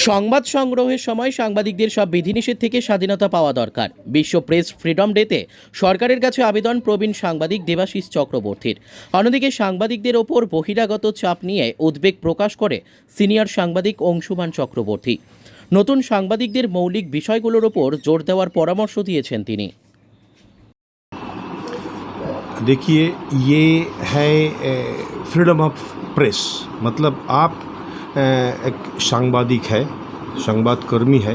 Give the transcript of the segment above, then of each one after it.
সংবাদ সংগ্রহের সময় সাংবাদিকদের সব বিধিনিষেধ থেকে স্বাধীনতা পাওয়া দরকার। বিশ্ব প্রেস ফ্রিডম ডেতে সরকারের কাছে আবেদন প্রবীণ সাংবাদিক দেবাশিস চক্রবর্তীর। অন্যদিকে সাংবাদিকদের ওপর বহিরাগত চাপ নিয়ে উদ্বেগ প্রকাশ করে সিনিয়র সাংবাদিক অংশুমান চক্রবর্তী। নতুন সাংবাদিকদের মৌলিক বিষয়গুলোর ওপর জোর দেওয়ার পরামর্শ দিয়েছেন তিনি। देखिए, ये है फ्रीडम ऑफ प्रेस। मतलब आप एक सांबादिक है, संवादकर्मी है,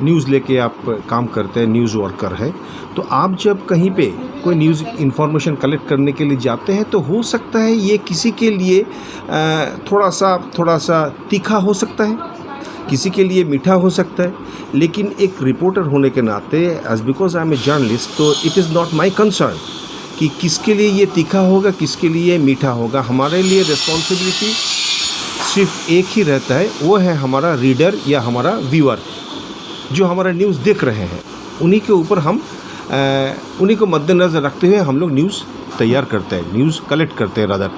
न्यूज़ लेके आप काम करते हैं, न्यूज़ वर्कर है। तो आप जब कहीं पे कोई न्यूज़ इन्फॉर्मेशन कलेक्ट करने के लिए जाते हैं तो हो सकता है ये किसी के लिए थोड़ा सा तीखा हो सकता है, किसी के लिए मीठा हो सकता है, लेकिन एक रिपोर्टर होने के नाते as because I am a journalist, तो it is not my concern कि किसके लिए ये तीखा होगा, किसके लिए मीठा होगा। हमारे लिए रिस्पॉन्सिबिलिटी सिर्फ एक ही रहता है, वो है हमारा रीडर या हमारा व्यूअर जो हमारा न्यूज़ देख रहे हैं। उन्हीं के ऊपर हम उन्हीं को मद्देनज़र रखते हुए हम लोग न्यूज़ तैयार करते हैं, न्यूज़ कलेक्ट करते हैं रादर।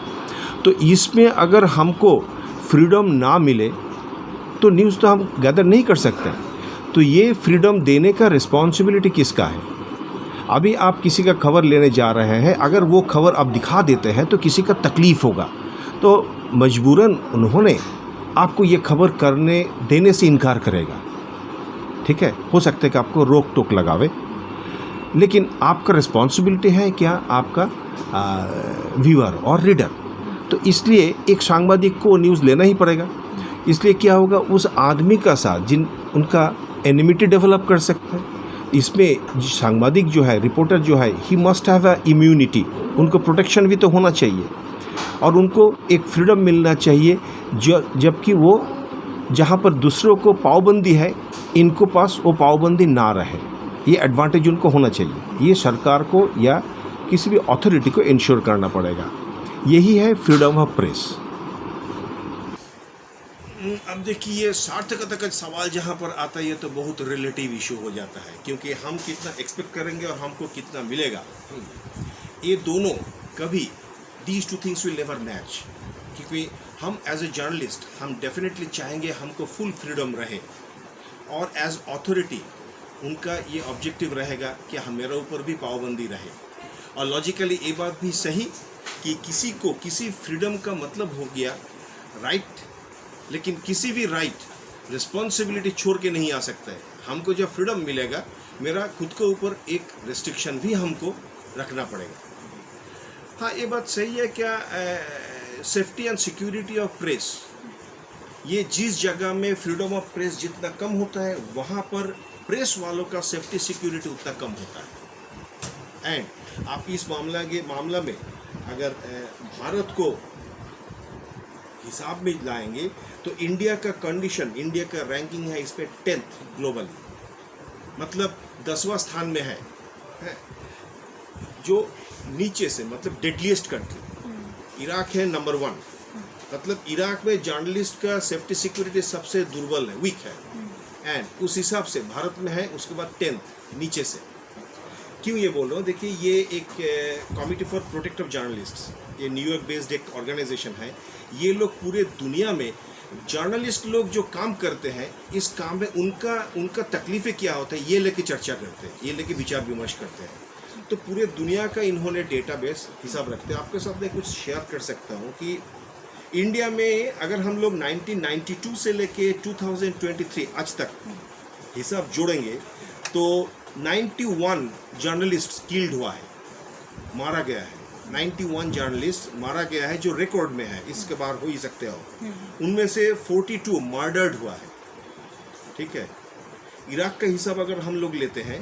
तो इसमें अगर हमको फ्रीडम ना मिले तो न्यूज़ तो हम गैदर नहीं कर सकते। तो ये फ्रीडम देने का रिस्पॉन्सिबिलिटी किसका है? अभी आप किसी का खबर लेने जा रहे हैं, अगर वो खबर आप दिखा देते हैं तो किसी का तकलीफ़ होगा, तो मजबूरन उन्होंने आपको ये खबर करने देने से इनकार करेगा। ठीक है, हो सकता है कि आपको रोक टोक लगावे, लेकिन आपका रिस्पॉन्सिबिलिटी है क्या, आपका व्यूअर और रीडर। तो इसलिए एक सांबादिक को न्यूज़ लेना ही पड़ेगा। इसलिए क्या होगा, उस आदमी का साथ जिन उनका एनिमिटी डेवलप कर सकता है। इसमें सांबादिक जो है, रिपोर्टर जो है, he must have a immunity. उनको प्रोटेक्शन भी तो होना चाहिए और उनको एक फ्रीडम मिलना चाहिए, जबकि वो जहाँ पर दूसरों को पाबंदी है, इनको पास वो पाबंदी ना रहे। ये एडवांटेज उनको होना चाहिए। ये सरकार को या किसी भी अथॉरिटी को इंश्योर करना पड़ेगा। यही है फ्रीडम ऑफ प्रेस। अब देखिए, ये सार्थकता का सवाल जहाँ पर आता है, ये तो बहुत रिलेटिव इशू हो जाता है, क्योंकि हम कितना एक्सपेक्ट करेंगे और हमको कितना मिलेगा, ये दोनों कभी these two things will never match. क्योंकि हम एज ए जर्नलिस्ट हम डेफिनेटली चाहेंगे हमको फुल फ्रीडम रहे, और एज अथॉरिटी उनका ये ऑब्जेक्टिव रहेगा कि हम मेरे ऊपर भी पाबंदी रहे। और लॉजिकली ये बात भी सही कि किसी को किसी फ्रीडम का मतलब हो गया राइट, लेकिन किसी भी राइट रिस्पॉन्सिबिलिटी छोड़ के नहीं आ सकता है। हमको जब फ्रीडम मिलेगा, मेरा खुद के ऊपर एक रिस्ट्रिक्शन भी हमको रखना पड़ेगा। हाँ, ये बात सही है क्या, safety and security of press, ये जिस जगह में फ्रीडम ऑफ प्रेस जितना कम होता है, वहाँ पर प्रेस वालों का सेफ्टी सिक्योरिटी उतना कम होता है। एंड आप इस मामला में अगर भारत को हिसाब में लाएंगे तो इंडिया का कंडीशन, इंडिया का रैंकिंग है इस पे 10th ग्लोबली, मतलब 10वां स्थान में है, जो नीचे से, मतलब डेडलीस्ट कंट्री। इराक है नंबर 1, मतलब इराक में जर्नलिस्ट का सेफ्टी सिक्योरिटी सबसे दुर्बल है, वीक है। एंड उस हिसाब से भारत में है उसके बाद 10th नीचे से। क्यों ये बोल रहा हूँ, देखिए, ये एक committee for protect of journalists, ये न्यूयॉर्क बेस्ड एक ऑर्गेनाइजेशन है। ये लोग पूरे दुनिया में जर्नलिस्ट लोग जो काम करते हैं, इस काम में उनका तकलीफ़ें क्या होता है, ये लेके चर्चा करते हैं, ये लेके विचार विमर्श करते हैं। तो पूरे दुनिया का इन्होंने डेटाबेस हिसाब रखते हैं। आपके साथ मैं कुछ शेयर कर सकता हूँ कि इंडिया में अगर हम लोग 1992 से लेके 2023 आज तक हिसाब जोड़ेंगे तो 91 जर्नलिस्ट किल्ड हुआ है, मारा गया है। 91 जर्नलिस्ट मारा गया है, जो रिकॉर्ड में है, इसके बाहर हो ही सकते हो। उनमें से 42 मर्डर्ड हुआ है। ठीक है, इराक का हिसाब अगर हम लोग लेते हैं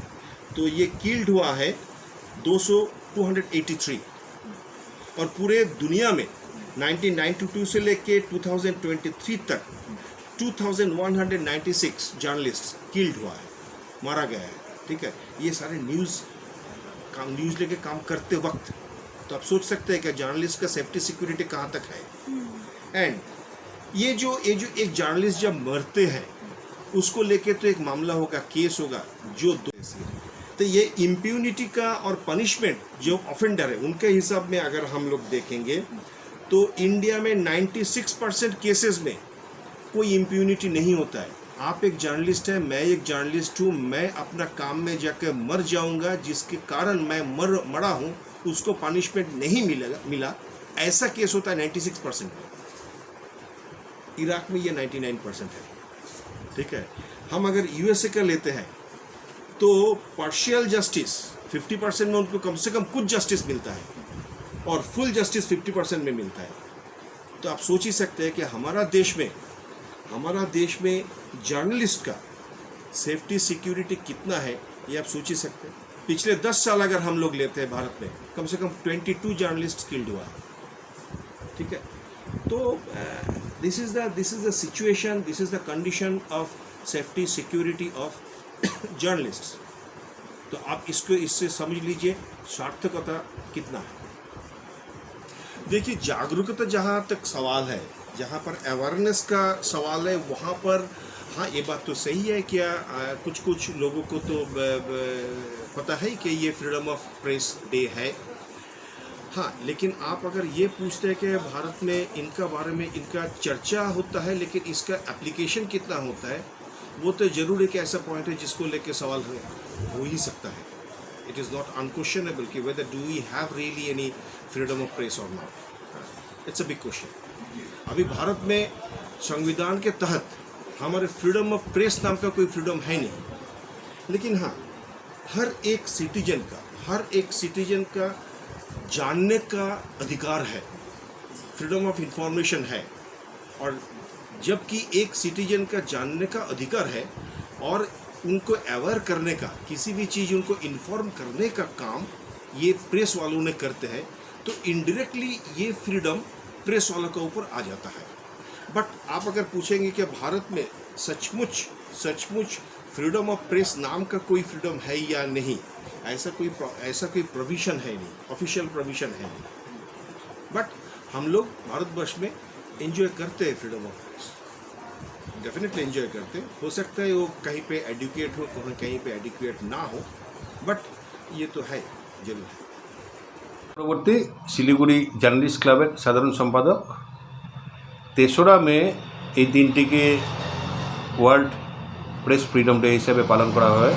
तो ये किल्ड हुआ है 283, और पूरे दुनिया में 1992 से लेके 2023 तक 2196 जर्नलिस्ट किल्ड हुआ है, मारा गया है। ठीक है, ये सारे न्यूज़ लेके काम करते वक्त, तो आप सोच सकते हैं कि जर्नलिस्ट का सेफ्टी सिक्योरिटी कहाँ तक है। एंड ये जो एक जर्नलिस्ट जब मरते हैं, उसको लेके तो एक मामला होगा, केस होगा, जो तो ये इम्प्यूनिटी का और पनिशमेंट जो ऑफेंडर है उनके हिसाब में अगर हम लोग देखेंगे तो इंडिया में 96% केसेस में कोई इम्प्यूनिटी नहीं होता है। आप एक जर्नलिस्ट हैं, मैं एक जर्नलिस्ट हूँ, मैं अपना काम में जाकर मर जाऊँगा, जिसके कारण मैं मरा हूँ, उसको पनिशमेंट नहीं मिला। ऐसा केस होता है 96% में। इराक में ये 99% है, ठीक है। हम अगर यूएसए का लेते हैं तो पार्शियल जस्टिस 50% में उनको कम से कम कुछ जस्टिस मिलता है और फुल जस्टिस 50% में मिलता है। तो आप सोच ही सकते हैं कि हमारा देश में जर्नलिस्ट का सेफ्टी सिक्योरिटी कितना है, ये आप सोच ही सकते हैं। पिछले 10 साल अगर हम लोग लेते हैं भारत में, कम से कम 22 जर्नलिस्ट किल्ड हुआ, ठीक है। तो this is the situation, this is the condition of safety security of journalist. तो आप इससे समझ लीजिए सार्थकता कितना है। देखिए, जागरूकता जहाँ तक सवाल है, जहाँ पर अवेयरनेस का सवाल है, वहाँ पर हाँ, ये बात तो सही है क्या कुछ लोगों को तो पता है कि ये फ्रीडम ऑफ प्रेस डे है, हाँ। लेकिन आप अगर ये पूछते हैं कि भारत में इनका बारे में इनका चर्चा होता है, लेकिन इसका एप्लीकेशन कितना होता है, वो तो ज़रूर एक ऐसा पॉइंट है जिसको लेके सवाल हो ही सकता है। इट इज़ नॉट अनक्वेश्चनेबल कि whether do we have really any freedom of press और not. It's a big question. अभी भारत में संविधान के तहत हमारे फ्रीडम ऑफ प्रेस नाम का कोई फ्रीडम है नहीं, लेकिन हाँ, हर एक सिटीजन का जानने का अधिकार है, फ्रीडम ऑफ इंफॉर्मेशन है। और जबकि एक सिटीजन का जानने का अधिकार है और उनको अवेयर करने का, किसी भी चीज़ उनको इन्फॉर्म करने का काम ये प्रेस वालों ने करते हैं, तो इनडायरेक्टली ये फ्रीडम प्रेस वालों के ऊपर आ जाता है। बट आप अगर पूछेंगे कि भारत में सचमुच फ्रीडम ऑफ प्रेस नाम का कोई फ्रीडम है या नहीं, ऐसा कोई प्रोविज़न है नहीं, ऑफिशियल प्रोविज़न है नहीं। बट हम लोग भारतवर्ष में एंजॉय करते हैं freedom of press, definitely enjoy करते हैं। हो सकता है वो कहीं पे एडुकेट हो, कहीं पे एडुकेट ना हो, बट ये तो है, जरूर है। পরবর্তী শিলিগুড়ি জার্নালিস্ট ক্লাবের সাধারণ সম্পাদক। 3রা মে এই দিনটিকে ওয়ার্ল্ড প্রেস ফ্রিডম ডে হিসেবে পালন করা হয়।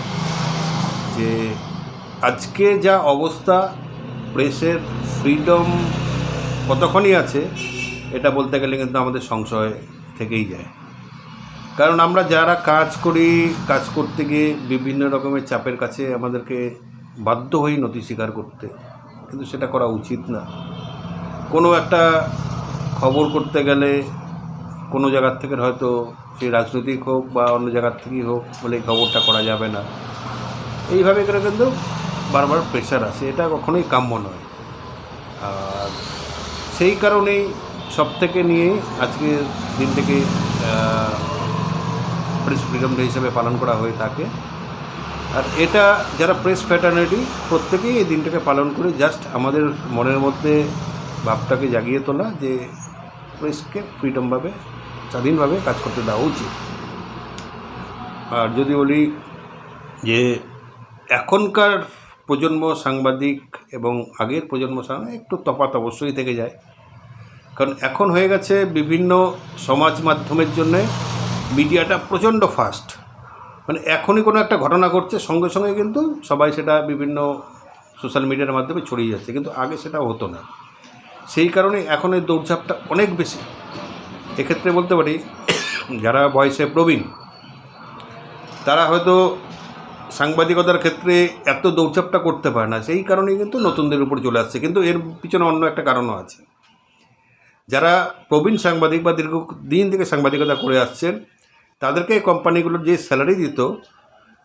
যে আজকে যা অবস্থা, প্রেসের ফ্রিডম কতক্ষণই আছে এটা বলতে গেলে কিন্তু আমাদের সংশয় থেকেই যায়। কারণ আমরা যারা কাজ করতে গিয়ে বিভিন্ন রকমের চাপের কাছে আমাদেরকে বাধ্য হই নথি স্বীকার করতে, কিন্তু সেটা করা উচিত না। কোনো একটা খবর করতে গেলে কোনো জায়গার থেকে হয়তো সেই রাজনৈতিক হোক বা অন্য জায়গার থেকেই হোক বলে খবরটা করা যাবে না, এইভাবে করে কিন্তু বারবার প্রেশার আসে, এটা কখনোই কাম্য নয়। আর সেই কারণেই সব থেকে নিয়ে আজকের দিনটাকে প্রেস ফ্রিডম ডে হিসেবে পালন করা হয়ে থাকে। আর এটা যারা প্রেস ফ্র্যাটার্নিটি প্রত্যেকেই এই দিনটাকে পালন করে জাস্ট আমাদের মনের মধ্যে ভাবটাকে জাগিয়ে তোলা যে প্রেসকে ফ্রিডমভাবে স্বাধীনভাবে কাজ করতে দেওয়া উচিত। আর যদি বলি যে এখনকার প্রজন্ম সাংবাদিক এবং আগের প্রজন্ম সাংবাদিক একটু তফাৎ অবশ্যই থেকে যায়। কারণ এখন হয়ে গেছে বিভিন্ন সমাজ মাধ্যমের জন্যে মিডিয়াটা প্রচণ্ড ফাস্ট, মানে এখনই কোনো একটা ঘটনা ঘটছে সঙ্গে সঙ্গে কিন্তু সবাই সেটা বিভিন্ন সোশ্যাল মিডিয়ার মাধ্যমে ছড়িয়ে যাচ্ছে, কিন্তু আগে সেটা হতো না। সেই কারণে এখন এই দৌড়ঝাঁপটা অনেক বেশি। এক্ষেত্রে বলতে পারি যারা বয়সে প্রবীণ তারা হয়তো সাংবাদিকতার ক্ষেত্রে এত দৌড়ঝাঁপটা করতে পারে না, সেই কারণেই কিন্তু নতুনদের উপর চলে আসছে। কিন্তু এর পিছনে অন্য একটা কারণও আছে। যারা প্রবীণ সাংবাদিক বা দীর্ঘদিন থেকে সাংবাদিকতা করে আসছেন তাদেরকে কোম্পানিগুলোর যে স্যালারি দিত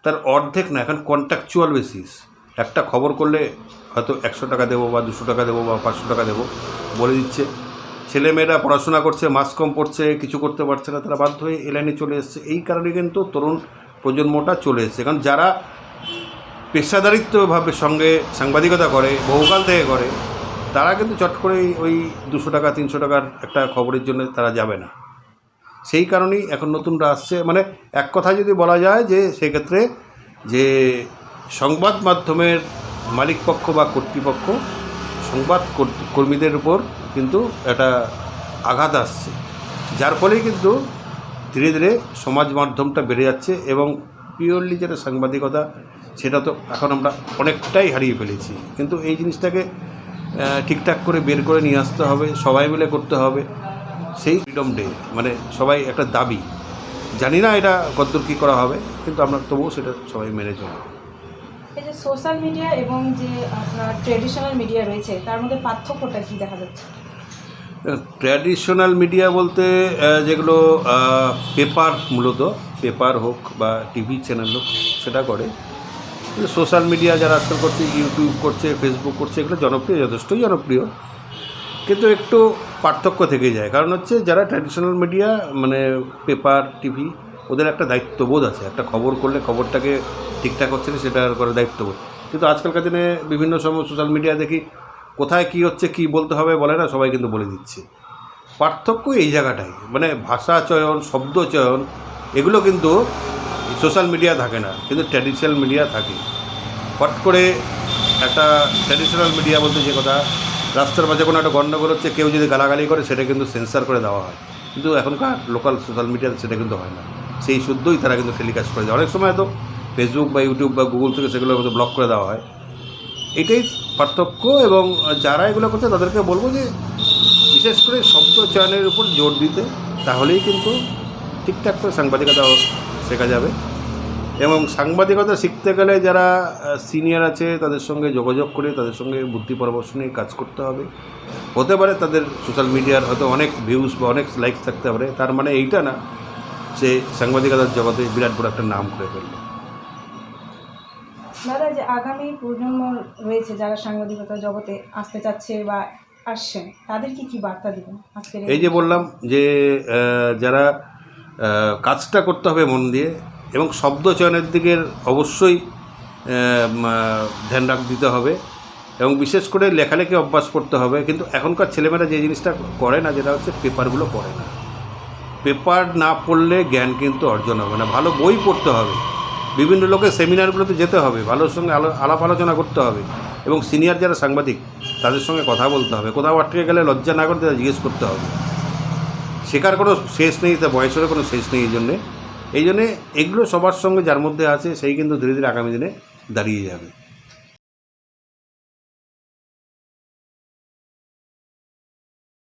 তার অর্ধেক না, এখন কন্ট্রাকচুয়াল বেসিস। একটা খবর করলে হয়তো 100 টাকা দেবো বা 200 টাকা দেবো বা 500 টাকা দেবো বলে দিচ্ছে। ছেলেমেয়েরা পড়াশোনা করছে, মাস কম পড়ছে, কিছু করতে পারছে না, তারা বাধ্য হয়ে এই লাইনে চলে এসছে। এই কারণে কিন্তু তরুণ প্রজন্মটা চলে এসছে। কারণ যারা পেশাদারিত্বভাবে সঙ্গে সাংবাদিকতা করে, বহুকাল থেকে করে, তারা কিন্তু চট করে ওই 200 টাকা 300 টাকার একটা খবরের জন্য তারা যাবে না। সেই কারণেই এখন নতুনরা আসছে। মানে এক কথায় যদি বলা যায় যে সেক্ষেত্রে যে সংবাদ মাধ্যমের মালিকপক্ষ বা কর্তৃপক্ষ সংবাদ কর্মীদের উপর কিন্তু একটা আঘাত আসছে, যার ফলেই কিন্তু ধীরে ধীরে সমাজ মাধ্যমটা বেড়ে যাচ্ছে এবং পিওরলি যেটা সাংবাদিকতা সেটা তো এখন আমরা অনেকটাই হারিয়ে ফেলেছি। কিন্তু এই জিনিসটাকে ঠিকঠাক করে বের করে নিয়ে আসতে হবে, সবাই মিলে করতে হবে। সেই ফ্রিডম ডে মানে সবাই একটা দাবি, জানি না এটা কতদূর কী করা হবে, কিন্তু আমরা তবুও সেটা সবাই মেনে চলব। এই যে সোশ্যাল মিডিয়া এবং যে আপনার ট্রেডিশনাল মিডিয়া রয়েছে তার মধ্যে পার্থক্যটা কি দেখা যাচ্ছে? ট্র্যাডিশনাল মিডিয়া বলতে যেগুলো পেপার, মূলত পেপার হোক বা টিভি চ্যানেল হোক সেটা করে। সোশ্যাল মিডিয়া যারা আজকাল করছে, ইউটিউব করছে, ফেসবুক করছে, এগুলো জনপ্রিয়, যথেষ্টই জনপ্রিয়, কিন্তু একটু পার্থক্য থেকে যায়। কারণ হচ্ছে যারা ট্র্যাডিশনাল মিডিয়া মানে পেপার, টিভি, ওদের একটা দায়িত্ববোধ আছে, একটা খবর করলে খবরটাকে ঠিকঠাক হচ্ছে না সেটার করে দায়িত্ববোধ। কিন্তু আজকালকার দিনে বিভিন্ন সময় সোশ্যাল মিডিয়া দেখি কোথায় কী হচ্ছে, কী বলতে হবে বলে না, সবাই কিন্তু বলে দিচ্ছে। পার্থক্য এই জায়গাটাই, মানে ভাষা চয়ন, শব্দ চয়ন, এগুলো কিন্তু সোশ্যাল মিডিয়া থাকে না, কিন্তু ট্র্যাডিশনাল মিডিয়া থাকে। হট করে একটা ট্র্যাডিশনাল মিডিয়া বলতে যে কথা, রাস্তার মাঝে কোনো একটা গণ্ডগোল হচ্ছে, কেউ যদি গালাগালি করে সেটা কিন্তু সেন্সার করে দেওয়া হয়, কিন্তু এখনকার লোকাল সোশ্যাল মিডিয়াতে সেটা কিন্তু হয় না। সেই শুদ্ধই তারা কিন্তু টেলিকাস্ট করে দেয়। অনেক সময় তো ফেসবুক বা ইউটিউব বা গুগল থেকে সেগুলো কিন্তু ব্লক করে দেওয়া হয়। এটাই পার্থক্য। এবং যারা এগুলো করছে তাদেরকে বলবো যে বিশেষ করে শব্দ চয়নের উপর জোর দিতে, তাহলেই কিন্তু ঠিকঠাক করে সাংবাদিকতা শেখা যাবে। এবং সাংবাদিকতা শিখতে গেলে যারা সিনিয়র আছে তাদের সঙ্গে যোগাযোগ করে তাদের সঙ্গে বুদ্ধি পরামর্শ নিয়ে কাজ করতে হবে। হতে পারে তাদের সোশ্যাল মিডিয়ার হয়তো অনেক ভিউজ বা অনেক লাইকস থাকতে পারে, তার মানে এইটা না সে সাংবাদিকতার জগতে বিরাট বড় একটা নাম করে ফেলবে। দাদা, যে আগামী প্রজন্ম রয়েছে যারা সাংবাদিকতা জগতে আসতে চাচ্ছে বা আসছেন, তাদেরকে কি বার্তা দিবেন আজকের এই যে বললাম যে যারা কাজটা করতে হবে মন দিয়ে, এবং শব্দ চয়নের দিকে অবশ্যই ধ্যান দিতে হবে, এবং বিশেষ করে লেখালেখি অভ্যাস করতে হবে। কিন্তু এখনকার ছেলেমেয়েরা যে জিনিসটা করে না, যেটা হচ্ছে পেপারগুলো পড়ে না। পেপার না পড়লে জ্ঞান কিন্তু অর্জন হবে না। ভালো বই পড়তে হবে, বিভিন্ন লোকের সেমিনারগুলোতে যেতে হবে, ভালোর সঙ্গে আলাপ আলোচনা করতে হবে, এবং সিনিয়র যারা সাংবাদিক তাদের সঙ্গে কথা বলতে হবে। কোথাও আটকে গেলে লজ্জা না করতে জিজ্ঞেস করতে হবে। শেখার কোনো শেষ নেই, তা বয়সেরও কোনো শেষ নেই। এই জন্যে এগুলো সবার সঙ্গে যার মধ্যে আছে সেই কিন্তু ধীরে ধীরে আগামী দিনে দাঁড়িয়ে যাবে।